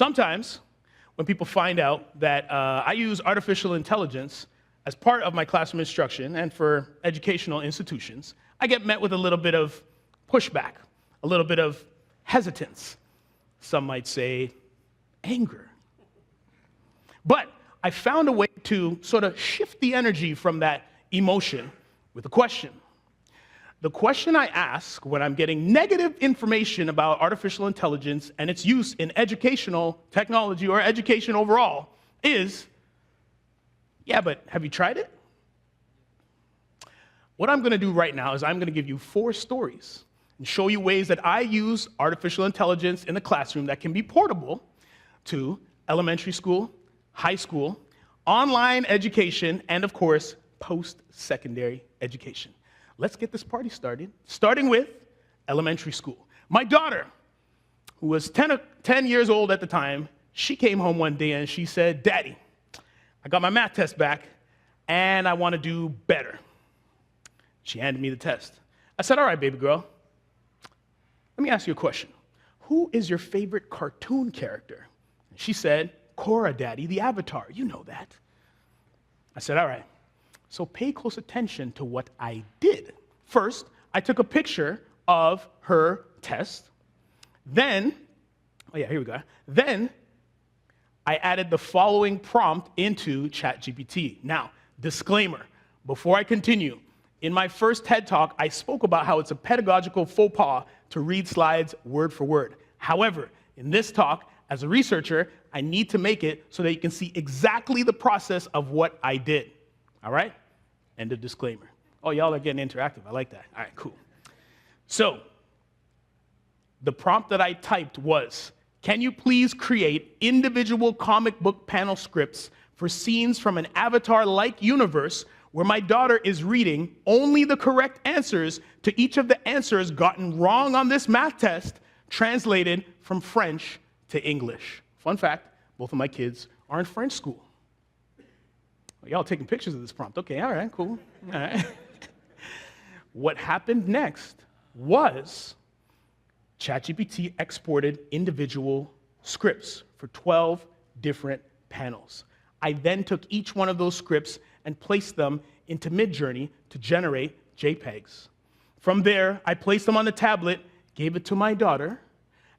Sometimes, when people find out that I use artificial intelligence as part of my classroom instruction and for educational institutions, I get met with a little bit of pushback, a little bit of hesitance. Some might say anger. But I found a way to sort of shift the energy from that emotion with a question. The question I ask when I'm getting negative information about artificial intelligence and its use in educational technology or education overall is, yeah, but have you tried it? What I'm going to do right now is I'm going to give you 4 stories and show you ways that I use artificial intelligence in the classroom that can be portable to elementary school, high school, online education, and of course, post-secondary education. Let's get this party started, starting with elementary school. My daughter, who was 10 years old at the time, she came home one day and she said, "Daddy, I got my math test back and I want to do better." She handed me the test. I said, "All right, baby girl, let me ask you a question. Who is your favorite cartoon character?" And she said, "Korra, Daddy, the Avatar. You know that." I said, "All right. So pay close attention to what I did. First, I took a picture of her test. Then, here we go. Then, I added the following prompt into ChatGPT. Now, disclaimer, before I continue, in my first TED Talk, I spoke about how it's a pedagogical faux pas to read slides word for word. However, in this talk, as a researcher, I need to make it so that you can see exactly the process of what I did. All right? End of disclaimer. Oh, y'all are getting interactive. I like that. All right, cool. So, the prompt that I typed was, "Can you please create individual comic book panel scripts for scenes from an Avatar-like universe where my daughter is reading only the correct answers to each of the answers gotten wrong on this math test, translated from French to English." Fun fact, both of my kids are in French school. Well, y'all taking pictures of this prompt. Okay, all right, cool. All right. What happened next was ChatGPT exported individual scripts for 12 different panels. I then took each one of those scripts and placed them into Midjourney to generate JPEGs. From there, I placed them on the tablet, gave it to my daughter,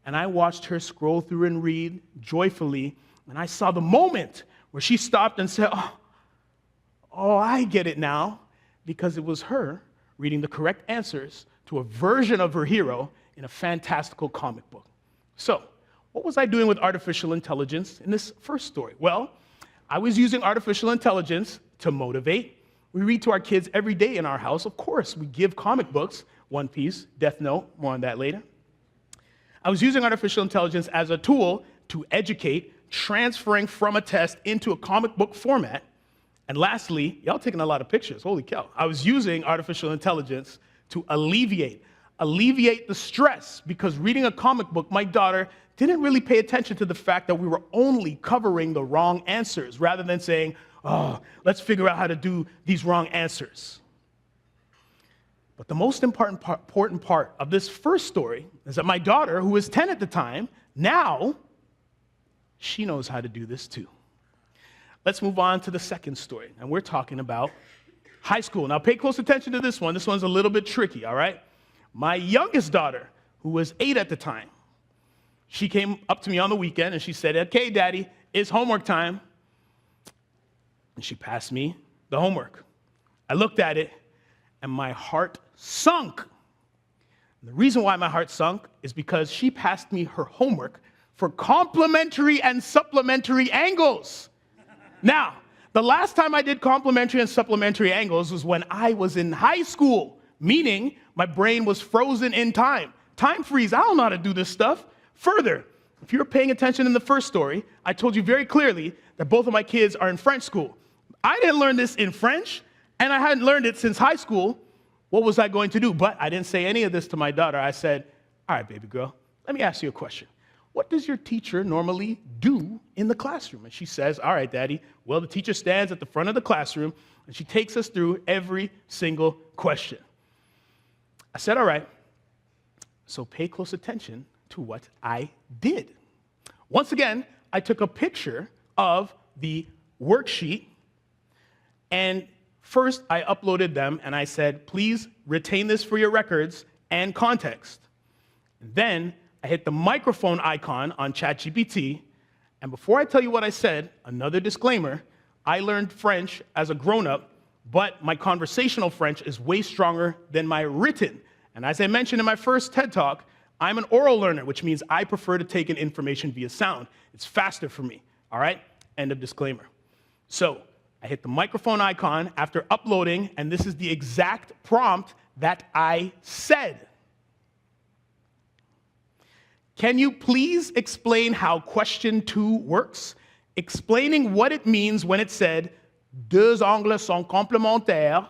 and I watched her scroll through and read joyfully, and I saw the moment where she stopped and said, oh, I get it now, because it was her reading the correct answers to a version of her hero in a fantastical comic book. So, what was I doing with artificial intelligence in this first story? Well, I was using artificial intelligence to motivate. We read to our kids every day in our house. Of course, we give comic books, One Piece, Death Note, more on that later. I was using artificial intelligence as a tool to educate, transferring from a test into a comic book format. And lastly, y'all taking a lot of pictures, holy cow. I was using artificial intelligence to alleviate the stress, because reading a comic book, my daughter didn't really pay attention to the fact that we were only covering the wrong answers, rather than saying, oh, let's figure out how to do these wrong answers. But the most important part of this first story is that my daughter, who was 10 at the time, now she knows how to do this too. Let's move on to the second story, and we're talking about high school. Now, pay close attention to this one. This one's a little bit tricky, all right? My youngest daughter, who was 8 at the time, she came up to me on the weekend, and she said, okay, Daddy, it's homework time. And she passed me the homework. I looked at it, and my heart sunk. And the reason why my heart sunk is because she passed me her homework for complementary and supplementary angles. Now, the last time I did complementary and supplementary angles was when I was in high school, meaning my brain was frozen in time. Time freeze, I don't know how to do this stuff. Further, if you were paying attention in the first story, I told you very clearly that both of my kids are in French school. I didn't learn this in French, and I hadn't learned it since high school. What was I going to do? But I didn't say any of this to my daughter. I said, all right, baby girl, let me ask you a question. What does your teacher normally do in the classroom? And she says, all right, Daddy, well, the teacher stands at the front of the classroom, and she takes us through every single question. I said, all right, so pay close attention to what I did. Once again, I took a picture of the worksheet, and first I uploaded them, and I said, please retain this for your records and context. Then I hit the microphone icon on ChatGPT, and before I tell you what I said, another disclaimer, I learned French as a grown-up, but my conversational French is way stronger than my written. And as I mentioned in my first TED Talk, I'm an oral learner, which means I prefer to take in information via sound. It's faster for me, all right? End of disclaimer. So I hit the microphone icon after uploading, and this is the exact prompt that I said. Can you please explain how question 2 works? Explaining what it means when it said, deux angles sont complémentaires.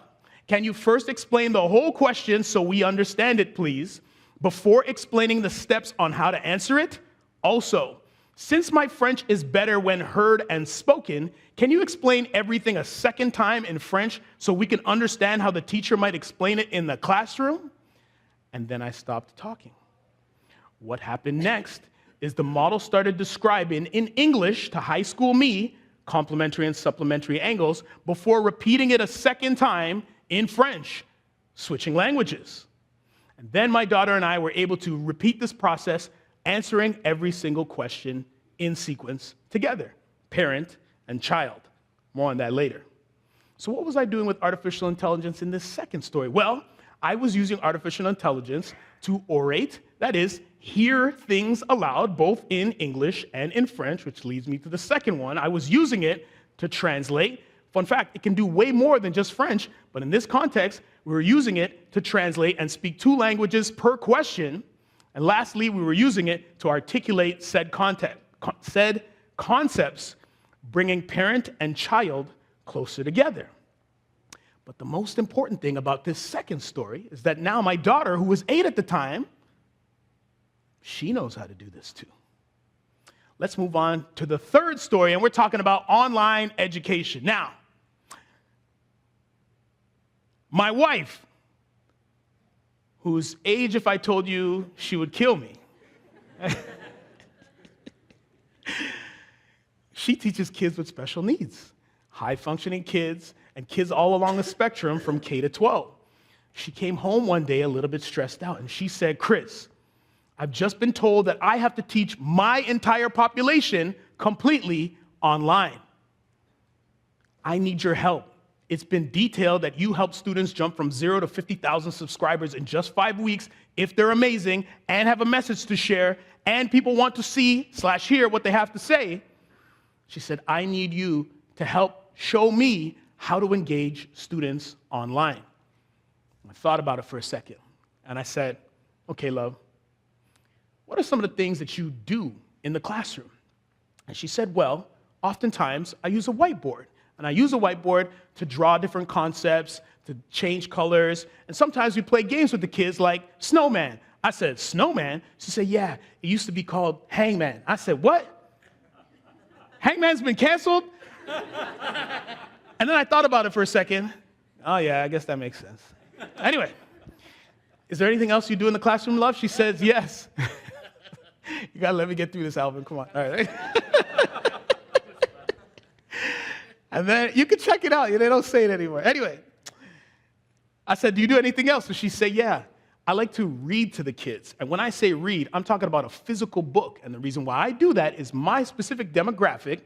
Can you first explain the whole question so we understand it, please, before explaining the steps on how to answer it? Also, since my French is better when heard and spoken, can you explain everything a second time in French so we can understand how the teacher might explain it in the classroom? And then I stopped talking. What happened next is the model started describing in English to high school me complementary and supplementary angles before repeating it a second time in French, switching languages. And then my daughter and I were able to repeat this process, answering every single question in sequence together, parent and child. More on that later. So what was I doing with artificial intelligence in this second story? Well, I was using artificial intelligence to orate, that is, hear things aloud, both in English and in French, which leads me to the second one. I was using it to translate. Fun fact, it can do way more than just French, but in this context, we were using it to translate and speak 2 languages per question. And lastly, we were using it to articulate said concepts, bringing parent and child closer together. But the most important thing about this second story is that now my daughter, who was 8 at the time, she knows how to do this too. Let's move on to the third story, and we're talking about online education. Now, my wife, whose age, if I told you, she would kill me. She teaches kids with special needs, high-functioning kids, and kids all along the spectrum from K to 12. She came home one day a little bit stressed out, and she said, Kris, I've just been told that I have to teach my entire population completely online. I need your help. It's been detailed that you help students jump from 0 to 50,000 subscribers in just 5 weeks if they're amazing and have a message to share and people want to see/hear what they have to say. She said, I need you to help show me how to engage students online. I thought about it for a second, and I said, okay, love, what are some of the things that you do in the classroom? And she said, well, oftentimes I use a whiteboard. And I use a whiteboard to draw different concepts, to change colors, and sometimes we play games with the kids like Snowman. I said, Snowman? She said, yeah, it used to be called Hangman. I said, what? Hangman's been canceled? And then I thought about it for a second. Oh yeah, I guess that makes sense. Anyway, is there anything else you do in the classroom, love? She says, yes. You gotta let me get through this, Alvin, come on. All right. And then you can check it out. They don't say it anymore. Anyway, I said, do you do anything else? And she said, yeah, I like to read to the kids. And when I say read, I'm talking about a physical book. And the reason why I do that is my specific demographic.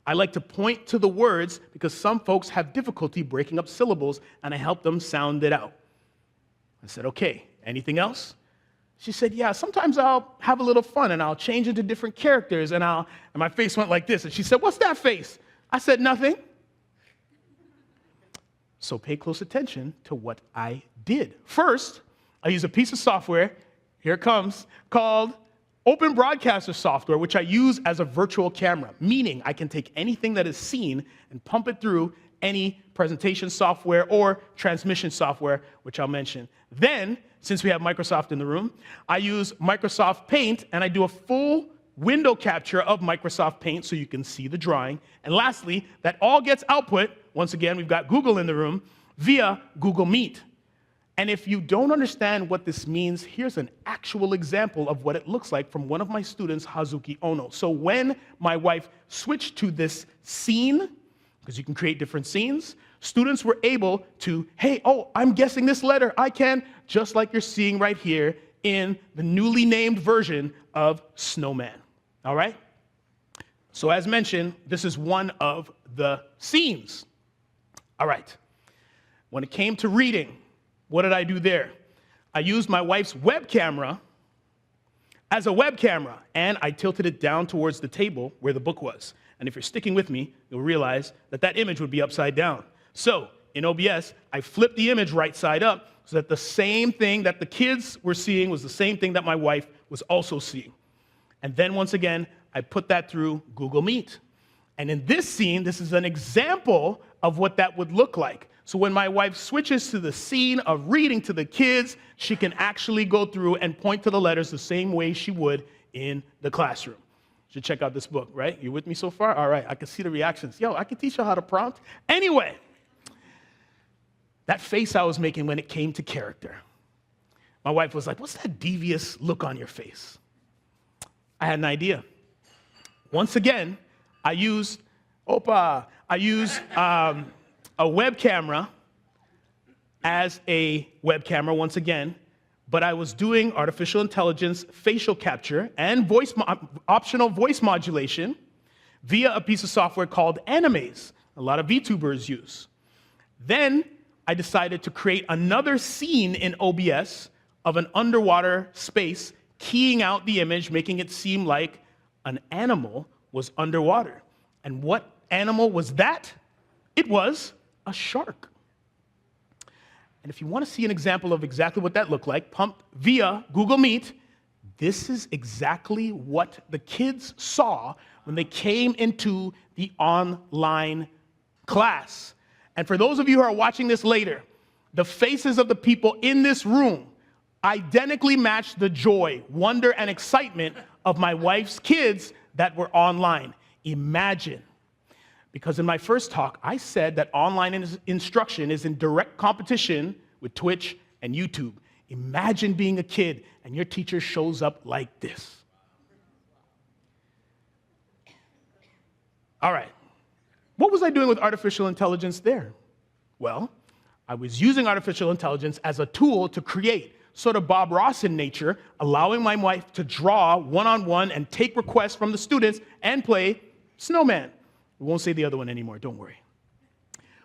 I like to point to the words because some folks have difficulty breaking up syllables, and I help them sound it out. I said, okay, anything else? She said, yeah, sometimes I'll have a little fun, and I'll change into different characters, and my face went like this. And she said, what's that face? I said, nothing. So pay close attention to what I did. First, I use a piece of software, here it comes, called Open Broadcaster software, which I use as a virtual camera, meaning I can take anything that is seen and pump it through any presentation software or transmission software, which I'll mention. Then, since we have Microsoft in the room, I use Microsoft Paint, and I do a full window capture of Microsoft Paint so you can see the drawing. And lastly, that all gets output, once again, we've got Google in the room, via Google Meet. And if you don't understand what this means, here's an actual example of what it looks like from one of my students, Hazuki Ono. So when my wife switched to this scene, because you can create different scenes, students were able to, hey, oh, I'm guessing this letter, I can, just like you're seeing right here in the newly named version of Snowman, all right? So as mentioned, this is one of the scenes. All right, when it came to reading, what did I do there? I used my wife's web camera as a web camera, and I tilted it down towards the table where the book was. And if you're sticking with me, you'll realize that that image would be upside down. So in OBS, I flipped the image right side up so that the same thing that the kids were seeing was the same thing that my wife was also seeing. And then once again, I put that through Google Meet. And in this scene, this is an example of what that would look like. So when my wife switches to the scene of reading to the kids, she can actually go through and point to the letters the same way she would in the classroom. You should check out this book, right? You with me so far? All right, I can see the reactions. Yo, I can teach you how to prompt. Anyway, that face I was making when it came to character. My wife was like, what's that devious look on your face? I had an idea. Once again, I used a web camera as a web camera once again, but I was doing artificial intelligence facial capture and optional voice modulation via a piece of software called Animaze, a lot of VTubers use. Then I decided to create another scene in OBS of an underwater space, keying out the image, making it seem like an animal was underwater. And what animal was that? It was a shark. And if you want to see an example of exactly what that looked like, pump via Google Meet, this is exactly what the kids saw when they came into the online class. And for those of you who are watching this later, the faces of the people in this room identically match the joy, wonder, and excitement of my wife's kids that were online. Imagine. Because in my first talk, I said that online instruction is in direct competition with Twitch and YouTube. Imagine being a kid and your teacher shows up like this. All right. What was I doing with artificial intelligence there? Well, I was using artificial intelligence as a tool to create, sort of Bob Ross in nature, allowing my wife to draw one-on-one and take requests from the students and play Snowman. We won't say the other one anymore, don't worry.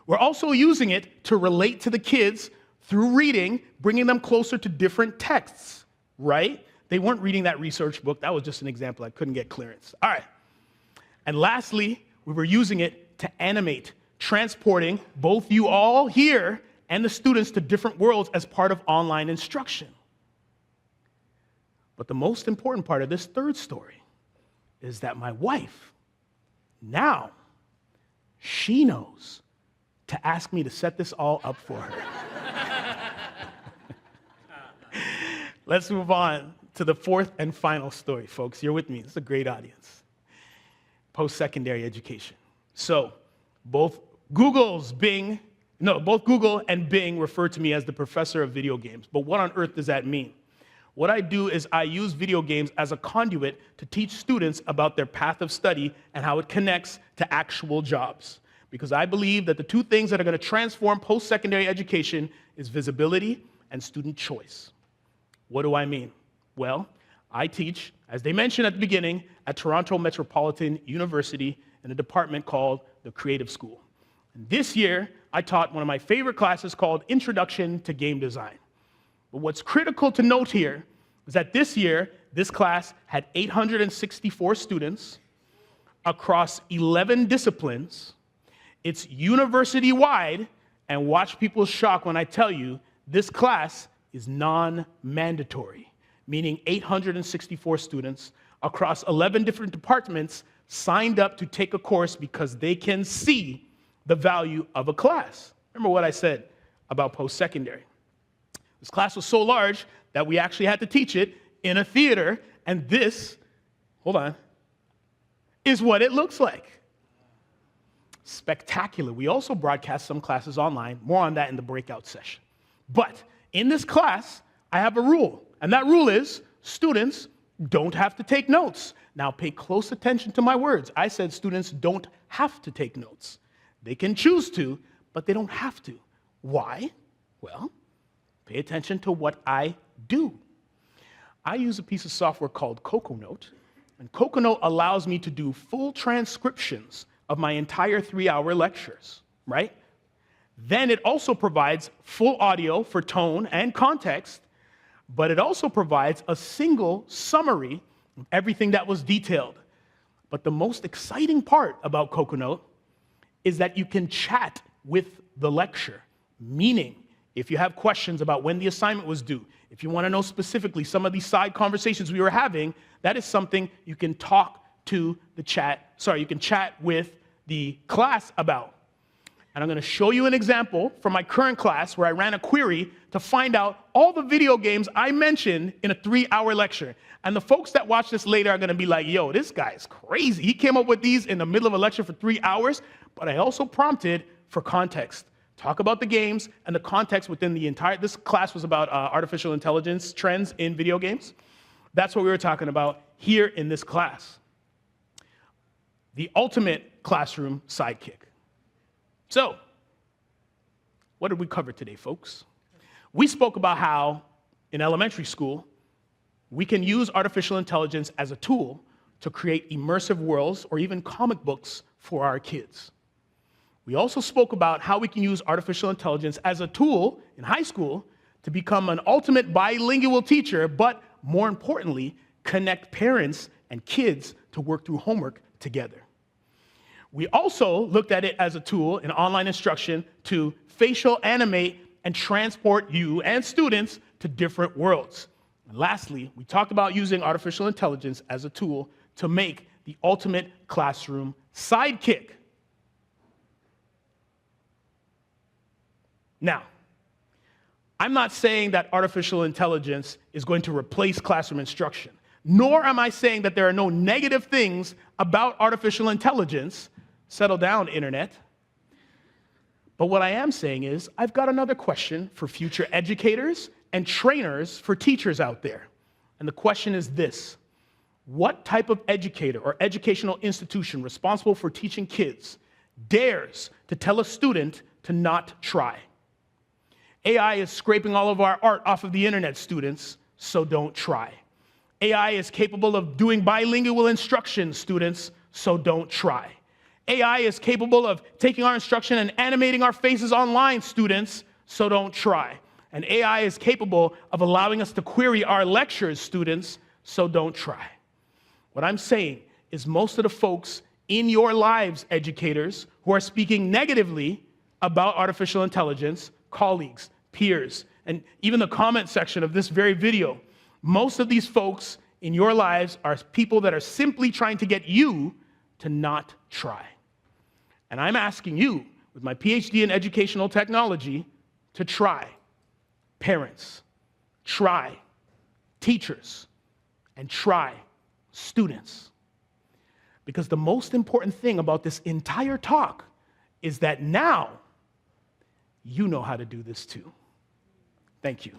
We're also using it to relate to the kids through reading, bringing them closer to different texts, right? They weren't reading that research book. That was just an example. I couldn't get clearance. All right. And lastly, we were using it to animate, transporting both you all here and the students to different worlds as part of online instruction. But the most important part of this third story is that my wife, now, she knows to ask me to set this all up for her. Let's move on to the fourth and final story, folks. You're with me. It's a great audience. Post-secondary education. So both Google and Bing refer to me as the professor of video games. But what on earth does that mean? What I do is I use video games as a conduit to teach students about their path of study and how it connects to actual jobs. Because I believe that the two things that are going to transform post-secondary education is visibility and student choice. What do I mean? Well, I teach, as they mentioned at the beginning, at Toronto Metropolitan University in a department called the Creative School. And this year, I taught one of my favorite classes called Introduction to Game Design. But what's critical to note here is that this year, this class had 864 students across 11 disciplines. It's university-wide, and watch people's shock when I tell you this class is non-mandatory, meaning 864 students across 11 different departments signed up to take a course because they can see the value of a class. Remember what I said about post-secondary. This class was so large that we actually had to teach it in a theater, and this, hold on, is what it looks like. Spectacular. We also broadcast some classes online, more on that in the breakout session. But In this class, I have a rule, and that rule is students don't have to take notes. Now pay close attention to my words. I said students don't have to take notes. They can choose to, but they don't have to. Why? Well, pay attention to what I do. I use a piece of software called CocoaNote, and CocoaNote allows me to do full transcriptions of my entire 3-hour lectures, right? Then it also provides full audio for tone and context, but it also provides a single summary of everything that was detailed. But the most exciting part about CocoaNote is that you can chat with the lecture, meaning if you have questions about when the assignment was due, if you want to know specifically some of these side conversations we were having, that is something you can talk to the chat, you can chat with the class about. And I'm going to show you an example from my current class where I ran a query to find out all the video games I mentioned in a 3-hour lecture. And the folks that watch this later are going to be like, yo, this guy's crazy. He came up with these in the middle of a lecture for 3 hours, but I also prompted for context. Talk about the games and the context within the entire, this class was about artificial intelligence trends in video games. That's what we were talking about here in this class. The ultimate classroom sidekick. So, what did we cover today, folks? We spoke about how, in elementary school, we can use artificial intelligence as a tool to create immersive worlds or even comic books for our kids. We also spoke about how we can use artificial intelligence as a tool in high school to become an ultimate bilingual teacher, but more importantly, connect parents and kids to work through homework together. We also looked at it as a tool in online instruction to facial animate and transport you and students to different worlds. And lastly, we talked about using artificial intelligence as a tool to make the ultimate classroom sidekick. Now, I'm not saying that artificial intelligence is going to replace classroom instruction, nor am I saying that there are no negative things about artificial intelligence. Settle down, internet. But what I am saying is, I've got another question for future educators and trainers for teachers out there. And the question is this: what type of educator or educational institution responsible for teaching kids dares to tell a student to not try? AI is scraping all of our art off of the internet, students, so don't try. AI is capable of doing bilingual instruction, students, so don't try. AI is capable of taking our instruction and animating our faces online, students, so don't try. And AI is capable of allowing us to query our lectures, students, so don't try. What I'm saying is most of the folks in your lives, educators, who are speaking negatively about artificial intelligence, colleagues, peers, and even the comment section of this very video, most of these folks in your lives are people that are simply trying to get you to not try. And I'm asking you, with my PhD in educational technology, to try. Parents, try. Teachers, and try. Students. Because the most important thing about this entire talk is that now you know how to do this too. Thank you.